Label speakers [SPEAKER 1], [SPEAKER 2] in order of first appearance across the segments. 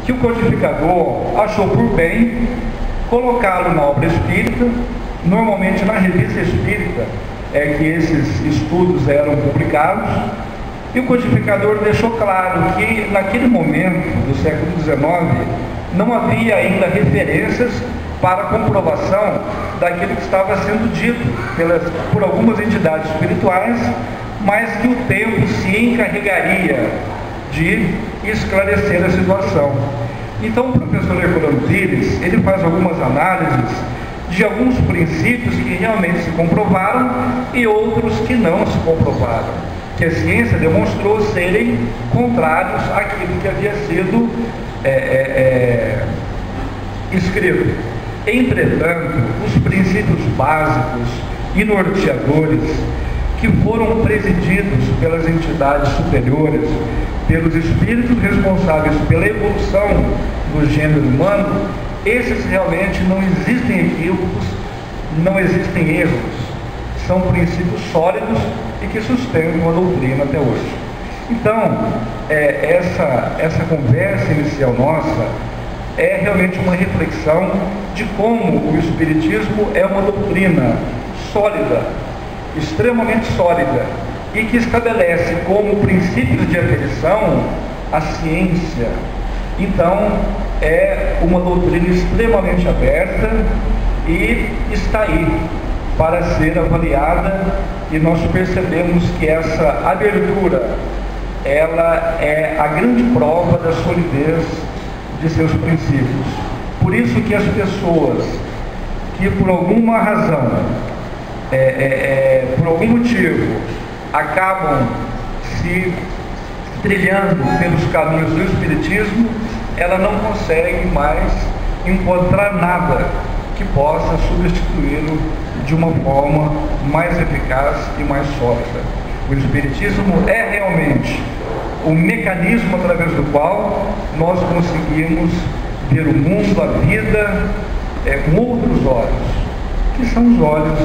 [SPEAKER 1] que o codificador achou por bem colocá-lo na obra espírita. Normalmente na revista espírita é que esses estudos eram publicados, e o codificador deixou claro que naquele momento do século XIX não havia ainda referências para a comprovação daquilo que estava sendo dito por algumas entidades espirituais, mas que o tempo se encarregaria de esclarecer a situação. Então o professor Herculano Pires, ele faz algumas análises de alguns princípios que realmente se comprovaram e outros que não se comprovaram, que a ciência demonstrou serem contrários àquilo que havia sido escrito. Entretanto, os princípios básicos e norteadores que foram presididos pelas entidades superiores, pelos espíritos responsáveis pela evolução do gênero humano, esses realmente não existem equívocos, não existem erros. São princípios sólidos e que sustentam a doutrina até hoje. Então, essa conversa inicial nossa é realmente uma reflexão de como o Espiritismo é uma doutrina sólida, extremamente sólida, e que estabelece como princípios de aferição a ciência. Então, é uma doutrina extremamente aberta e está aí para ser avaliada, e nós percebemos que essa abertura, ela é a grande prova da solidez de seus princípios. Por isso que as pessoas que por alguma razão, por algum motivo, acabam se trilhando pelos caminhos do Espiritismo, ela não consegue mais encontrar nada que possa substituí-lo de uma forma mais eficaz e mais sólida. O Espiritismo é realmente o mecanismo através do qual nós conseguimos ver o mundo, a vida, com outros olhos, que são os olhos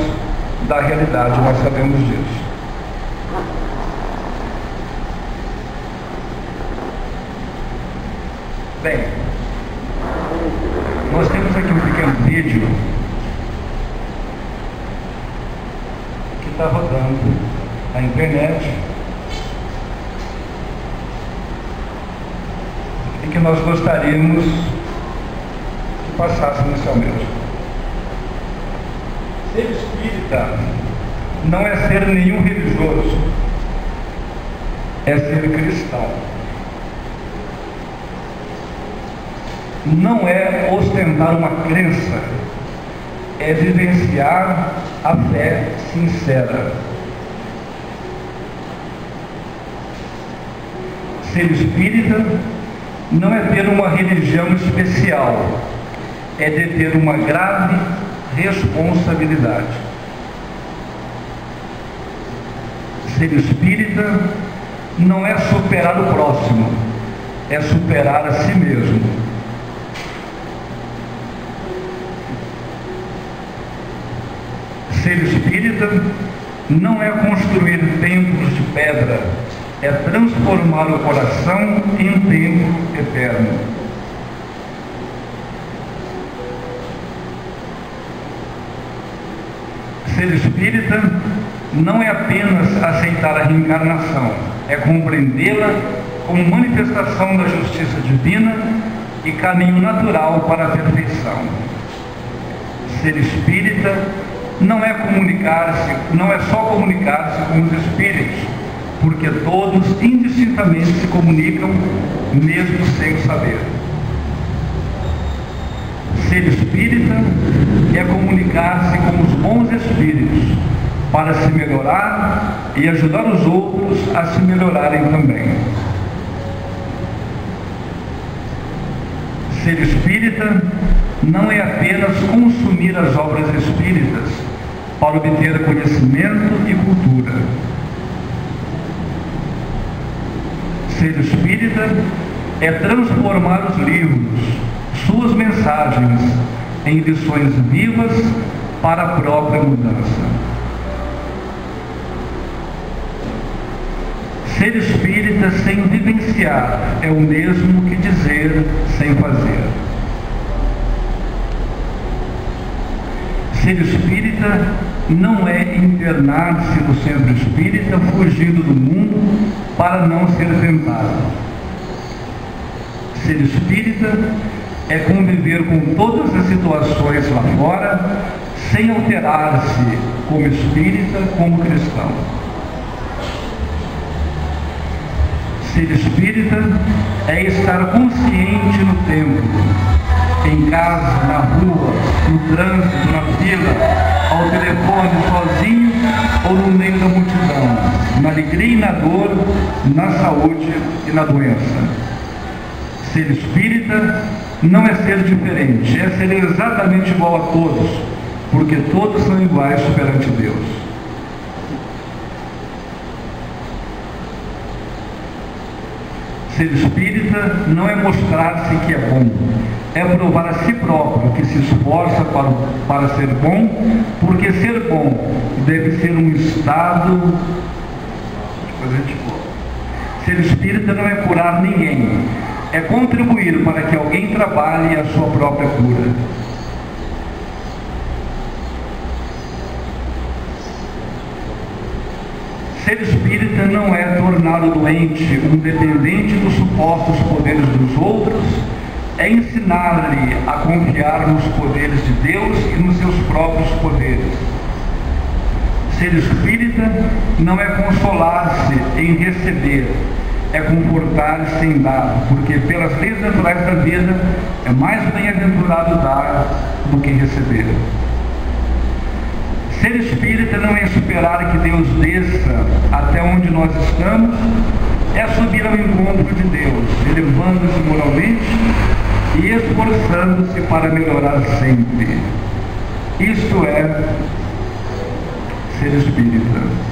[SPEAKER 1] da realidade, nós sabemos disso. Bem, nós temos aqui um pequeno vídeo que está rodando na internet e que nós gostaríamos que passasse inicialmente. Ser espírita não é ser nenhum religioso, é ser cristão. Não é ostentar uma crença, é vivenciar a fé sincera. Ser espírita não é ter uma religião especial, é de ter uma grave responsabilidade. Ser espírita não é superar o próximo, é superar a si mesmo. Ser espírita não é construir templos de pedra, é transformar o coração em templo eterno. Ser espírita não é apenas aceitar a reencarnação, é compreendê-la como manifestação da justiça divina e caminho natural para a perfeição. Ser espírita não é só comunicar-se com os espíritos, porque todos indistintamente se comunicam, mesmo sem saber. Ser espírita é comunicar-se com os bons espíritos, para se melhorar e ajudar os outros a se melhorarem também. Ser espírita não é apenas consumir as obras espíritas para obter conhecimento e cultura. Ser espírita é transformar os livros, suas mensagens, em lições vivas para a própria mudança. Ser espírita sem vivenciar é o mesmo que dizer sem fazer. Ser espírita não é internar-se no centro espírita fugindo do mundo para não ser tentado. Ser espírita é conviver com todas as situações lá fora sem alterar-se como espírita, como cristão. Ser espírita é estar consciente no tempo, em casa, na rua, no trânsito, na fila, ao telefone, sozinho ou no meio da multidão, na alegria e na dor, na saúde e na doença. Ser espírita não é ser diferente, é ser exatamente igual a todos, porque todos são iguais perante Deus. Ser espírita não é mostrar-se que é bom, é provar a si próprio que se esforça para ser bom, porque ser bom deve ser um estado. Ser espírita não é curar ninguém, é contribuir para que alguém trabalhe a sua própria cura. Ser espírita não é tornar o doente um dependente dos supostos poderes dos outros, é ensinar-lhe a confiar nos poderes de Deus e nos seus próprios poderes. Ser espírita não é consolar-se em receber, é confortar-se em dar, porque pelas leis naturais da vida é mais bem-aventurado dar do que receber. Ser espírita não é esperar que Deus desça até onde nós estamos, é subir ao encontro de Deus, elevando-se moralmente e esforçando-se para melhorar sempre. Isto é ser espírita.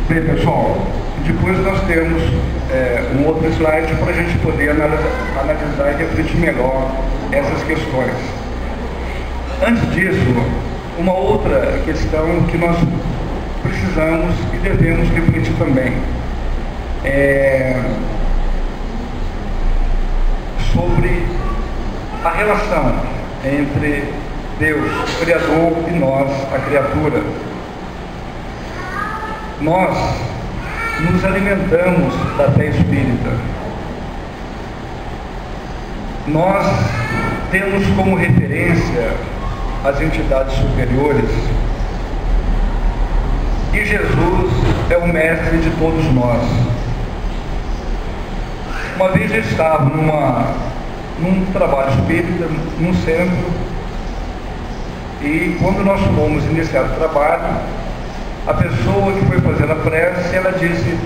[SPEAKER 1] Bem, pessoal, depois nós temos um outro slide para a gente poder analisar e refletir melhor essas questões. Antes disso, uma outra questão que nós precisamos e devemos refletir também é sobre a relação entre Deus, o Criador, e nós, a criatura. Nós nos alimentamos da fé espírita. Nós temos como referência as entidades superiores e Jesus é o mestre de todos nós. Uma vez eu estava num trabalho espírita, num centro, e quando nós fomos iniciar o trabalho, a pessoa que foi fazer a prece, ela disse: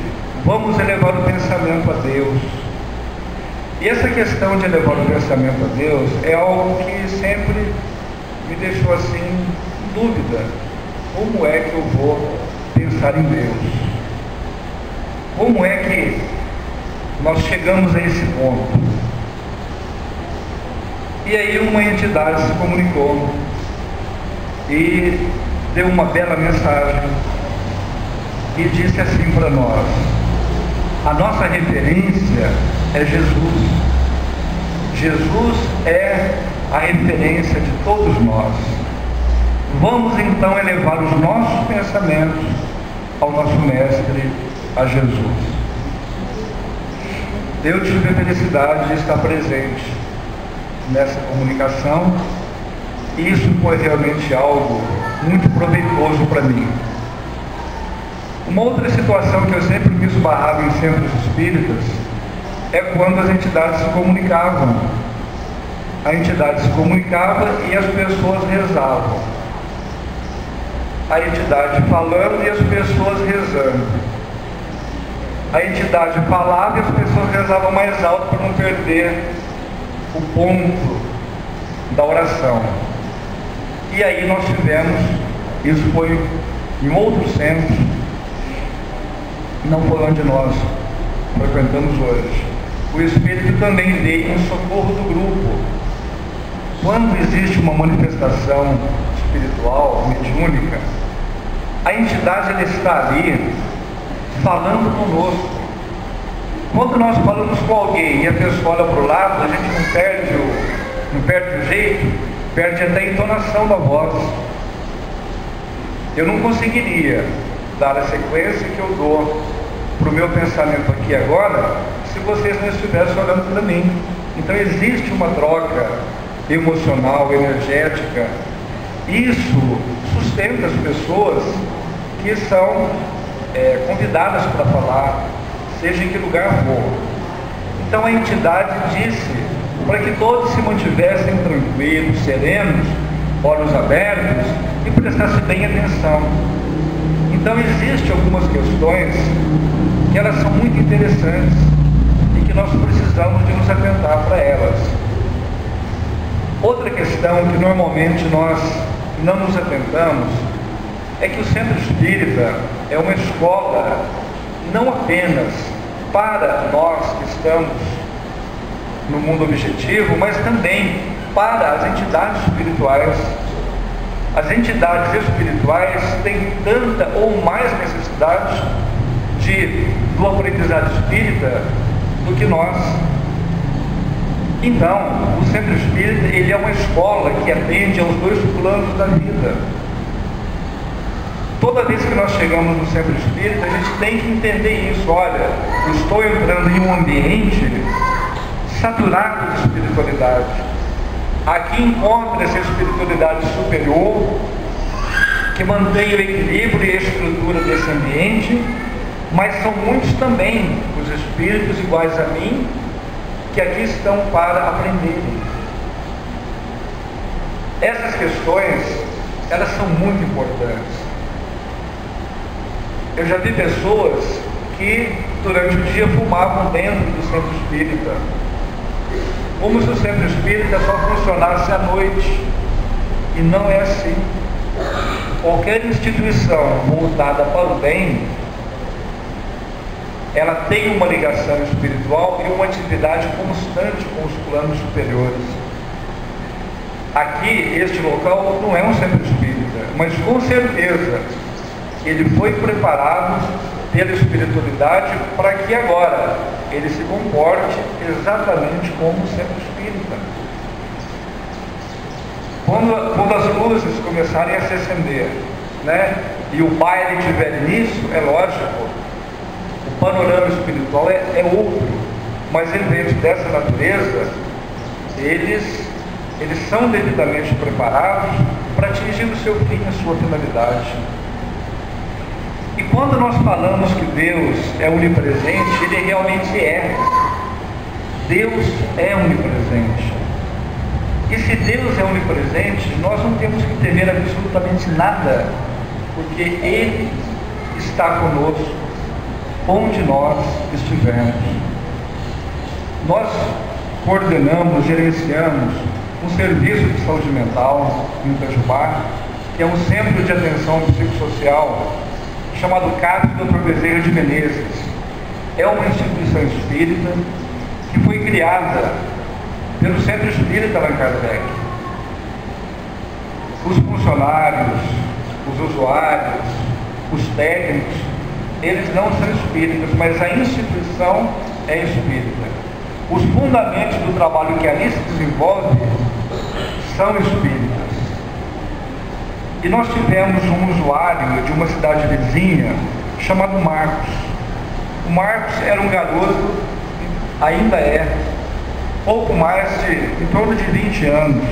[SPEAKER 1] vamos elevar o pensamento a Deus. E essa questão de elevar o pensamento a Deus é algo que sempre me deixou assim, em dúvida. Como é que eu vou pensar em Deus? Como é que nós chegamos a esse ponto? E aí uma entidade se comunicou e deu uma bela mensagem e disse assim para nós: a nossa referência é Jesus. Jesus é a referência de todos nós. Vamos então elevar os nossos pensamentos ao nosso Mestre, a Jesus. Eu tive a felicidade de estar presente nessa comunicação e isso foi realmente algo muito proveitoso para mim. Uma outra situação que eu sempre me esbarrava em centros espíritas é quando as entidades se comunicavam. A entidade se comunicava e as pessoas rezavam. A entidade falando e as pessoas rezando. a entidade falava e as pessoas rezavam mais alto para não perder o ponto da oração. E aí nós tivemos, isso foi em outro centro, não foi onde nós frequentamos hoje. O Espírito também veio em socorro do grupo. Quando existe uma manifestação espiritual, mediúnica, a entidade ela está ali falando conosco. Quando nós falamos com alguém e a pessoa olha para o lado, a gente não perde o jeito, perde até a entonação da voz. Eu não conseguiria dar a sequência que eu dou para o meu pensamento aqui agora, se vocês não estivessem olhando para mim. Então existe uma troca emocional, energética. Isso sustenta as pessoas que são convidadas para falar, seja em que lugar for. Então a entidade disse para que todos se mantivessem tranquilos, serenos, olhos abertos e prestassem bem atenção. Então existem algumas questões que elas são muito interessantes e que nós precisamos de nos atentar para elas. Outra questão que normalmente nós não nos atentamos é que o Centro Espírita é uma escola não apenas para nós que estamos no mundo objetivo, mas também para as entidades espirituais. As entidades espirituais têm tanta ou mais necessidade do aprendizado espírita do que nós. Então, o Centro Espírita ele é uma escola que atende aos dois planos da vida. Toda vez que nós chegamos no Centro Espírita, a gente tem que entender isso. Olha, eu estou entrando em um ambiente saturado de espiritualidade. Aqui encontra-se a espiritualidade superior, que mantém o equilíbrio e a estrutura desse ambiente, mas são muitos também os espíritos iguais a mim, que aqui estão para aprenderem. Essas questões, elas são muito importantes. Eu já vi pessoas que durante o dia fumavam dentro do Centro Espírita, como se o Centro Espírita só funcionasse à noite. E não é assim. Qualquer instituição voltada para o bem, ela tem uma ligação espiritual e uma atividade constante com os planos superiores. Aqui, este local não é um Centro Espírita, mas com certeza ele foi preparado pela espiritualidade para que agora ele se comporte exatamente como o Centro Espírita. Quando as luzes começarem a se acender, né, e o baile tiver início, é lógico, o panorama espiritual é outro, mas eventos dessa natureza, eles são devidamente preparados para atingir o seu fim, a sua finalidade. E quando nós falamos que Deus é onipresente, Ele realmente é. Deus é onipresente. E se Deus é onipresente, nós não temos que temer absolutamente nada, porque Ele está conosco, onde nós estivermos. Nós coordenamos, gerenciamos um serviço de saúde mental em Itajubá, que é um centro de atenção psicossocial chamado CAPS Dr. Bezerra de Menezes. É uma instituição espírita que foi criada pelo Centro Espírita Allan Kardec. Os funcionários, os usuários, os técnicos, eles não são espíritas, mas a instituição é espírita. Os fundamentos do trabalho que ali se desenvolve são espíritas. E nós tivemos um usuário de uma cidade vizinha chamado Marcos. O Marcos era um garoto, ainda é, pouco mais em torno de 20 anos.